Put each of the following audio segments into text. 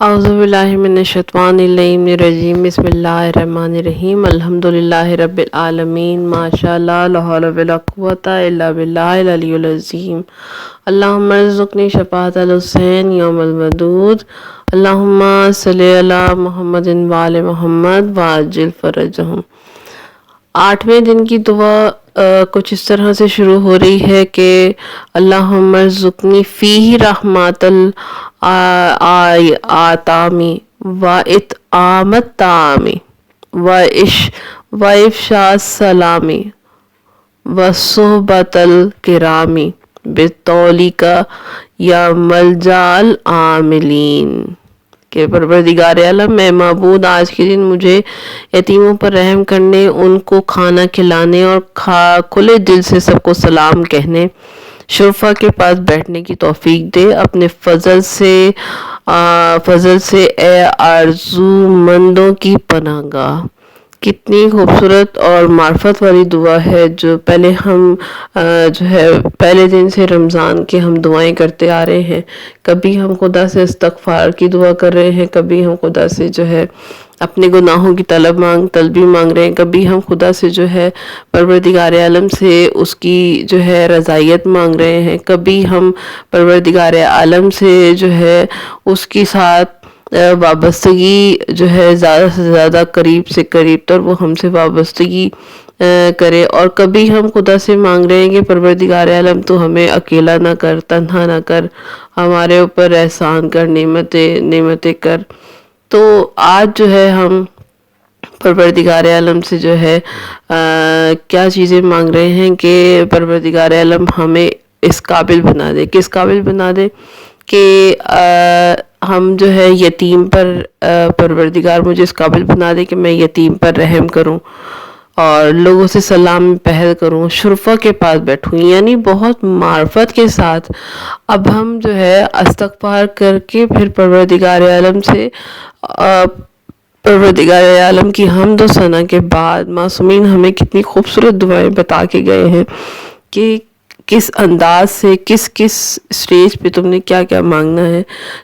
اعوذ باللہ من الشیطان الرجیم بسم اللہ الرحمن الرحیم الحمدللہ رب العالمین ماشاء اللہ لا حول ولا قوۃ الا باللہ العلی العظیم اللہم ارزقنی شفاعت الحسین یوم الودود اللہم صلی علی محمد وآل محمد وعجل فرجہم۔ 8ویں دن کی دعا کچھ اس طرح سے شروع ہو رہی ہے کہ اللہم ارزقنی فیہ رحمت الآتامی و اطعام الطعامی و افشاء السلامی و صحبت الکرامی بطولک یا ملجا العاملین، کہ پروردگار عالم میں معبود آج کے دن مجھے یتیموں پر رحم کرنے، ان کو کھانا کھلانے اور کھلے دل سے سب کو سلام کہنے، شرفا کے پاس بیٹھنے کی توفیق دے اپنے فضل سے اے آرزو مندوں کی پناہ گاہ۔ کتنی خوبصورت اور معرفت والی دعا ہے جو پہلے ہم پہلے دن سے رمضان کے ہم دعائیں کرتے آ رہے ہیں۔ کبھی ہم خدا سے استغفار کی دعا کر رہے ہیں، کبھی ہم خدا سے اپنے گناہوں کی طلبی مانگ رہے ہیں، کبھی ہم خدا سے پروردگار عالم سے اس کی رضائیت مانگ رہے ہیں، کبھی ہم پروردگار عالم سے اس کے ساتھ وابستگی زیادہ سے زیادہ قریب سے قریب تر وہ ہم سے وابستگی کرے، اور کبھی ہم خدا سے مانگ رہے ہیں کہ پروردگار عالم تو ہمیں اکیلا نہ کر، تنہا نہ کر، ہمارے اوپر احسان کر، نعمتیں کر۔ تو آج ہم پروردگار عالم سے کیا چیزیں مانگ رہے ہیں کہ پروردگار عالم ہمیں اس قابل بنا دے، کس قابل بنا دے کہ ہم یتیم پر پروردگار مجھے اس قابل بنا دے کہ میں یتیم پر رحم کروں اور لوگوں سے سلام پہل کروں، شرفا کے پاس بیٹھوں، یعنی بہت معرفت کے ساتھ اب ہم استغفار کر کے پھر پروردگار عالم کی حمد و ثنا کے بعد معصومین ہمیں کتنی خوبصورت دعائیں بتا کے گئے ہیں کہ کس انداز سے کس سٹیج پہ تم نے کیا کیا مانگنا ہے۔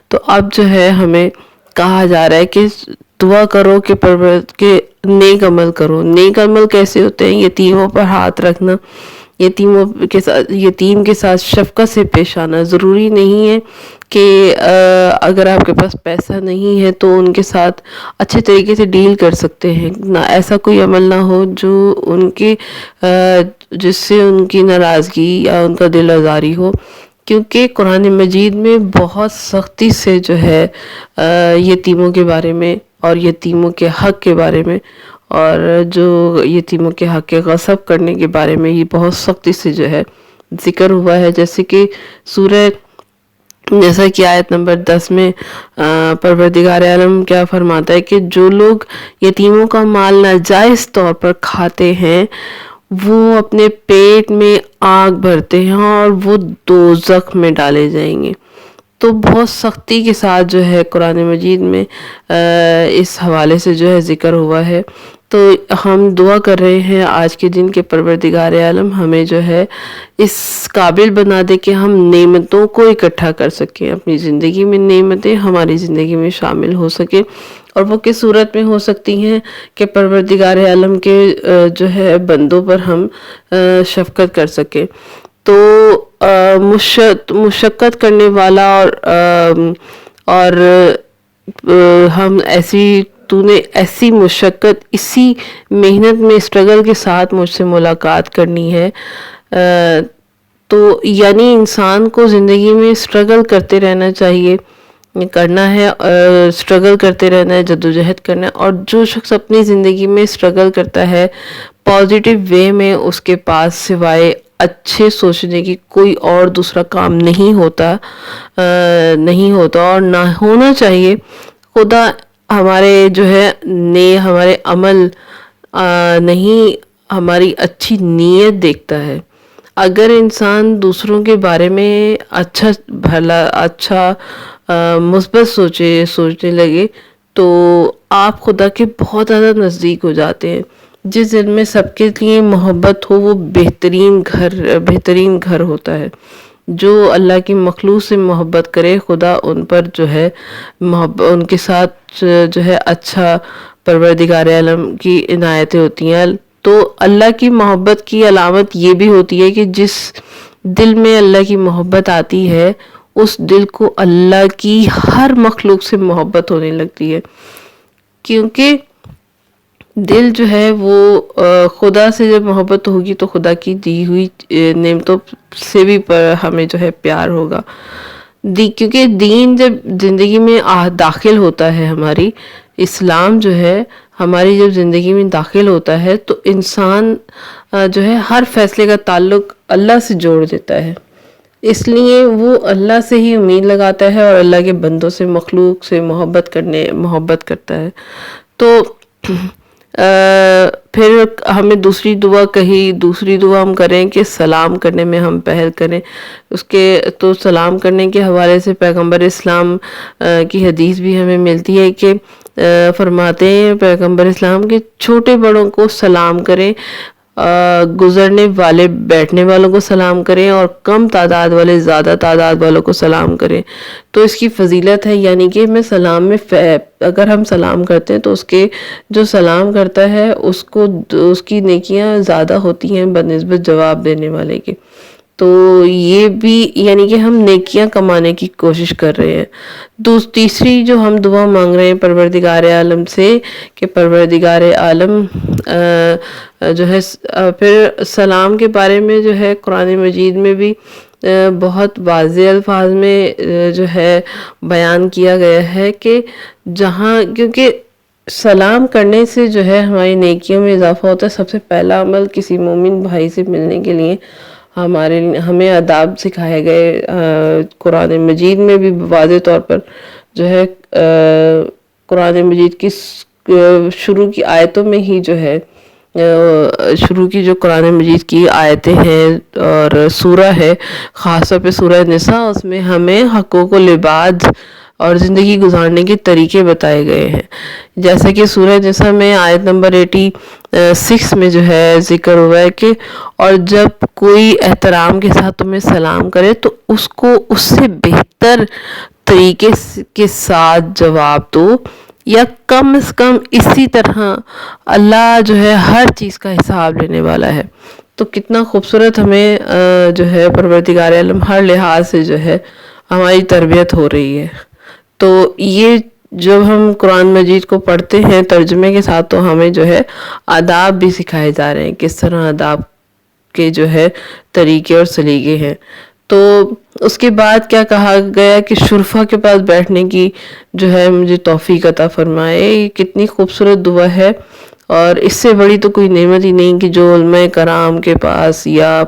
تو اب ہمیں کہا جا رہا ہے کہ دعا کرو کہ نیک عمل کرو۔ نیک عمل کیسے ہوتے ہیں؟ یتیموں پر ہاتھ رکھنا، یتیم کے ساتھ شفقت سے پیش آنا۔ ضروری نہیں ہے کہ اگر آپ کے پاس پیسہ نہیں ہے تو ان کے ساتھ اچھے طریقے سے ڈیل کر سکتے ہیں، نہ ایسا کوئی عمل نہ ہو جو جس سے ان کی ناراضگی یا ان کا دل آزاری ہو، کیونکہ قرآن مجید میں بہت سختی سے یتیموں کے بارے میں اور یتیموں کے حق کے بارے میں اور جو یتیموں کے حق کے غصب کرنے کے بارے میں یہ بہت سختی سے ذکر ہوا ہے۔ جیسے کہ آیت نمبر 10 میں پروردگار عالم کیا فرماتا ہے کہ جو لوگ یتیموں کا مال ناجائز طور پر کھاتے ہیں وہ اپنے پیٹ میں آگ بھرتے ہیں اور وہ دوزخ میں ڈالے جائیں گے۔ تو بہت سختی کے ساتھ قرآن مجید میں اس حوالے سے ذکر ہوا ہے۔ تو ہم دعا کر رہے ہیں آج کے دن کے پروردگار عالم ہمیں اس قابل بنا دے کہ ہم نعمتوں کو اکٹھا کر سکیں، اپنی زندگی میں نعمتیں ہماری زندگی میں شامل ہو سکیں، اور وہ کس صورت میں ہو سکتی ہیں کہ پروردگار عالم کے بندوں پر ہم شفقت کر سکیں۔ تو مشقت کرنے والا اور ہم تو نے ایسی مشقت، اسی محنت میں اسٹرگل کے ساتھ مجھ سے ملاقات کرنی ہے۔ تو یعنی انسان کو زندگی میں اسٹرگل کرتے رہنا چاہیے، کرنا ہے، اسٹرگل کرتے رہنا ہے، جدوجہد کرنا ہے۔ اور جو شخص اپنی زندگی میں اسٹرگل کرتا ہے پازیٹیو وے میں، اس کے پاس سوائے اچھے سوچنے کی کوئی اور دوسرا کام نہیں ہوتا اور نہ ہونا چاہیے۔ خدا ہمارے ہمارے عمل نہیں، ہماری اچھی نیت دیکھتا ہے۔ اگر انسان دوسروں کے بارے میں اچھا مثبت سوچنے لگے تو آپ خدا کے بہت زیادہ نزدیک ہو جاتے ہیں۔ جس دل میں سب کے لیے محبت ہو وہ بہترین گھر ہوتا ہے۔ جو اللہ کی مخلوق سے محبت کرے خدا ان پر جو ہے محبت، ان کے ساتھ جو ہے اچھا پروردگار عالم کی عنایتیں ہوتی ہیں۔ تو اللہ کی محبت کی علامت یہ بھی ہوتی ہے کہ جس دل میں اللہ کی محبت آتی ہے اس دل کو اللہ کی ہر مخلوق سے محبت ہونے لگتی ہے، کیونکہ دل جو ہے وہ خدا سے جب محبت ہوگی تو خدا کی دی ہوئی نعمتوں سے بھی ہمیں جو ہے پیار ہوگا، کیونکہ دین جب زندگی میں داخل ہوتا ہے، ہماری اسلام جو ہے ہماری جب زندگی میں داخل ہوتا ہے تو انسان جو ہے ہر فیصلے کا تعلق اللہ سے جوڑ دیتا ہے، اس لیے وہ اللہ سے ہی امید لگاتا ہے اور اللہ کے بندوں سے، مخلوق سے محبت کرتا ہے۔ تو پھر ہمیں دوسری دعا ہم کریں کہ سلام کرنے میں ہم پہل کریں۔ اس کے تو سلام کرنے کے حوالے سے پیغمبر اسلام کی حدیث بھی ہمیں ملتی ہے کہ فرماتے ہیں پیغمبر اسلام کہ چھوٹے بڑوں کو سلام کریں، گزرنے والے بیٹھنے والوں کو سلام کریں، اور کم تعداد والے زیادہ تعداد والوں کو سلام کریں۔ تو اس کی فضیلت ہے، یعنی کہ میں سلام میں اگر ہم سلام کرتے ہیں تو اس کے جو سلام کرتا ہے اس کی نیکیاں زیادہ ہوتی ہیں بنسبت جواب دینے والے کے۔ تو یہ بھی یعنی کہ ہم نیکیاں کمانے کی کوشش کر رہے ہیں۔ تیسری جو ہم دعا مانگ رہے ہیں پروردگار عالم سے کہ پروردگار عالم جو ہے پھر سلام کے بارے میں جو ہے قرآن مجید میں بھی بہت واضح الفاظ میں جو ہے بیان کیا گیا ہے کہ کیونکہ سلام کرنے سے جو ہے ہماری نیکیوں میں اضافہ ہوتا ہے۔ سب سے پہلا عمل کسی مومن بھائی سے ملنے کے لیے ہمیں آداب سکھائے گئے، قرآن مجید میں بھی واضح طور پر جو ہے قرآن مجید کی شروع کی آیتوں میں ہی جو ہے شروع کی جو قرآن مجید کی آیتیں ہیں اور سورہ ہے، خاص طور پہ سورہ نساء، اس میں ہمیں حقوق و لباد اور زندگی گزارنے کے طریقے بتائے گئے ہیں۔ جیسا کہ سورہ نساء میں آیت نمبر 86 میں جو ہے ذکر ہوا ہے کہ اور جب کوئی احترام کے ساتھ تمہیں سلام کرے تو اس کو اس سے بہتر طریقے کے ساتھ جواب دو، یا کم از کم اسی طرح اللہ جو ہے ہر چیز کا حساب لینے والا ہے۔ تو کتنا خوبصورت ہمیں جو ہے پروردگار عالم ہر لحاظ سے جو ہے ہماری تربیت ہو رہی ہے۔ تو یہ جب ہم قرآن مجید کو پڑھتے ہیں ترجمے کے ساتھ تو ہمیں جو ہے آداب بھی سکھائے جا رہے ہیں، کس طرح آداب کے جو ہے طریقے اور سلیقے ہیں۔ تو اس کے بعد کیا کہا گیا کہ شرفا کے پاس بیٹھنے کی جو ہے مجھے توفیق عطا فرمائے۔ یہ کتنی خوبصورت دعا ہے، اور اس سے بڑی تو کوئی نعمت ہی نہیں کہ جو علماء کرام کے پاس یا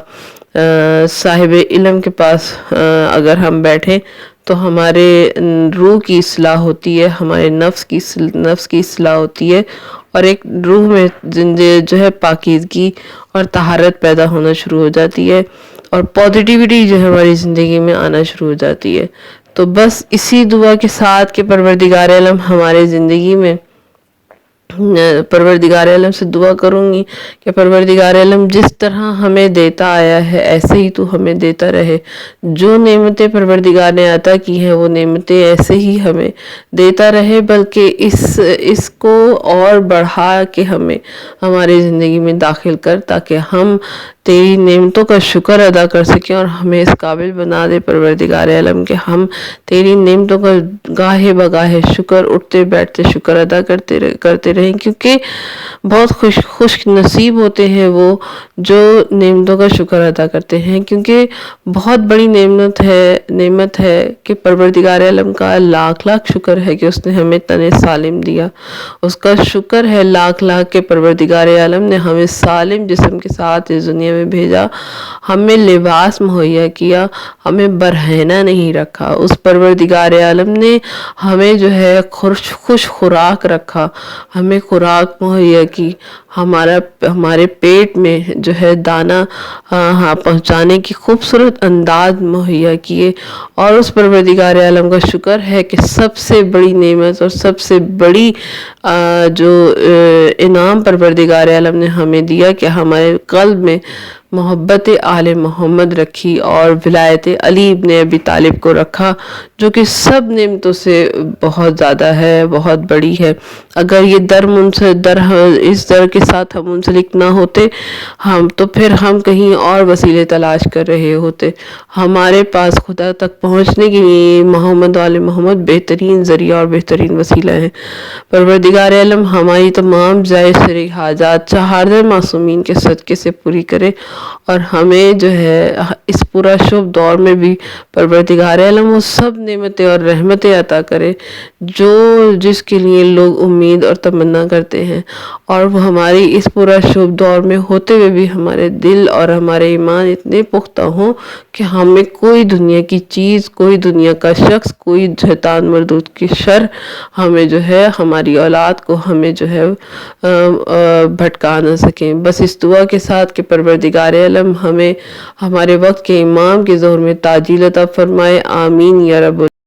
صاحب علم کے پاس اگر ہم بیٹھیں تو ہمارے روح کی اصلاح ہوتی ہے، ہمارے نفس کی اصلاح ہوتی ہے، اور ایک روح میں جو ہے پاکیزگی اور طہارت پیدا ہونا شروع ہو جاتی ہے، اور پازیٹیوٹی جو ہے ہماری زندگی میں آنا شروع ہو جاتی ہے۔ تو بس اسی دعا کے ساتھ کہ پروردگار عالم ہمارے زندگی میں پروردگار عالم سے دعا کروں گی کہ پروردگار عالم جس طرح ہمیں دیتا آیا ہے ایسے ہی تو ہمیں دیتا رہے، جو نعمتیں پروردگار نے عطا کی ہیں وہ نعمتیں ایسے ہی ہمیں دیتا رہے، بلکہ اس کو اور بڑھا کے ہمیں ہماری زندگی میں داخل کر، تاکہ ہم تیری نعمتوں کا شکر ادا کر سکیں اور ہمیں اس قابل بنا دے پروردگار عالم کہ ہم تیری نعمتوں کا گاہے بگاہے شکر، اٹھتے بیٹھتے شکر ادا کرتے رہیں، کیونکہ بہت خوش نصیب ہوتے ہیں وہ جو نعمتوں کا شکر ادا کرتے ہیں، کیونکہ بہت بڑی نعمت ہے کہ پروردگار عالم کا لاکھ لاکھ شکر ہے کہ اس نے ہمیں تن سالم دیا، اس کا شکر ہے لاکھ لاکھ کہ پروردگار عالم نے ہمیں سالم جسم کے ساتھ اس دنیا میں بھیجا، ہمیں لباس مہیا کیا، ہمیں برہنہ نہیں رکھا، اس پروردگار عالم نے ہمیں جو ہے خوش خوراک رکھا، ہمیں خوراک مہیا کی، ہمارے پیٹ میں جو ہے دانہ پہنچانے کی خوبصورت انداز مہیا کیے، اور اس پروردگار عالم کا شکر ہے کہ سب سے بڑی نعمت اور سب سے بڑی جو انعام پروردگار عالم نے ہمیں دیا کہ ہمارے قلب میں محبت آل محمد رکھی اور ولایت علی ابن ابی طالب کو رکھا، جو کہ سب نعمتوں سے بہت زیادہ ہے، بہت بڑی ہے۔ اگر یہ اس در کے ساتھ ہم منسلک نہ ہوتے تو پھر ہم کہیں اور وسیلے تلاش کر رہے ہوتے۔ ہمارے پاس خدا تک پہنچنے کے لیے محمد وآل محمد بہترین ذریعہ اور بہترین وسیلہ ہے۔ پروردگار عالم ہماری تمام جائز شرعی حاجات چہاردہ معصومین کے صدقے سے پوری کرے، اور ہمیں جو ہے اس پورا شب دور میں بھی پروردگار عالم وہ سب نعمتیں اور رحمتیں عطا کرے جس کے لیے لوگ امید اور تمنا کرتے ہیں، اور وہ ہماری اس پورا شب دور میں ہوتے ہوئے بھی ہمارے دل اور ہمارے ایمان اتنے پختہ ہوں کہ ہمیں کوئی دنیا کی چیز، کوئی دنیا کا شخص، کوئی شیطان مردود کی شر ہمیں جو ہے ہماری اولاد کو ہمیں جو ہے بھٹکا نہ سکیں۔ بس اس دعا کے ساتھ کہ پروردگار عالم ہمیں ہمارے وقت کے امام کے ظہور میں تعجیل عطا فرمائے، آمین یا رب